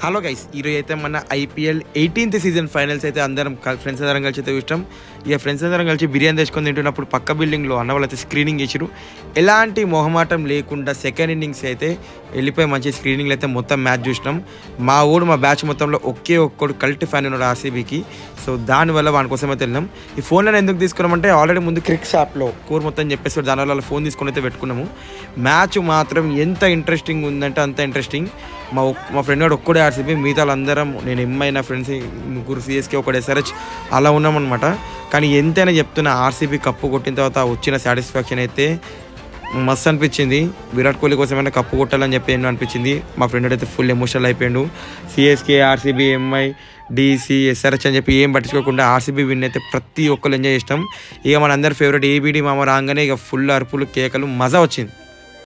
Hello guys, ఈరోజు అయితే మన IPL 18th సీజన్ ఫైనల్స్ అయితే అందరం ఫ్రెండ్స్ అందరం కలిసి అయితే ఇష్టం. ఇక ఫ్రెండ్స్ అందరం కలిసి బిర్యానీ తెచ్చుకొని తింటున్నప్పుడు పక్క బిల్డింగ్లో అన్న వాళ్ళు అయితే స్క్రీనింగ్ చేసారు. ఎలాంటి మొహమాటం లేకుండా సెకండ్ ఇన్నింగ్స్ అయితే వెళ్ళిపోయి మంచి స్క్రీనింగ్లు అయితే మొత్తం మ్యాచ్ చూసినాం. మా బ్యాచ్ మొత్తంలో ఒక్కడు కల్ట్ ఫ్యాన్ ఉన్నాడు RCBకి. సో దానివల్ల వాని కోసం అయితే వెళ్ళాం. ఈ ఫోన్లను ఎందుకు తీసుకున్నామంటే ఆల్రెడీ ముందు క్రిక్స్ యాప్లో కోర్ మొత్తం చెప్పేసి దానివల్ల ఫోన్ తీసుకొని అయితే పెట్టుకున్నాము. మ్యాచ్ మాత్రం ఎంత ఇంట్రెస్టింగ్ ఉందంటే అంత ఇంట్రెస్టింగ్. మా ఫ్రెండ్ వాడు ఒక్కడే RCB, మిగతా వాళ్ళందరం నేను ఎంఐ నా ఫ్రెండ్స్ ముగ్గురు CSK ఒకటి SRH అలా ఉన్నామన్నమాట. కానీ ఎంతైనా చెప్తున్నా RCB కప్పు కొట్టిన తర్వాత వచ్చిన సాటిస్ఫాక్షన్ అయితే మస్తు అనిపించింది. విరాట్ కోహ్లీ కోసం ఏమైనా కప్పు కొట్టాలని చెప్పి ఎన్నో అనిపించింది. మా ఫ్రెండ్ అయితే ఫుల్ ఎమోషనల్ అయిపోయాడు. CSK, RCB, MI, DC, SRH అని చెప్పి ఏం పట్టించుకోకుండా RCB విన్ అయితే ప్రతి ఒక్కరు ఎంజాయ్ చేసినాం. ఇక మన అందరి ఫేవరెట్ ABD మామ రాగానే ఇక ఫుల్ అరుపులు కేకలు మజా వచ్చింది.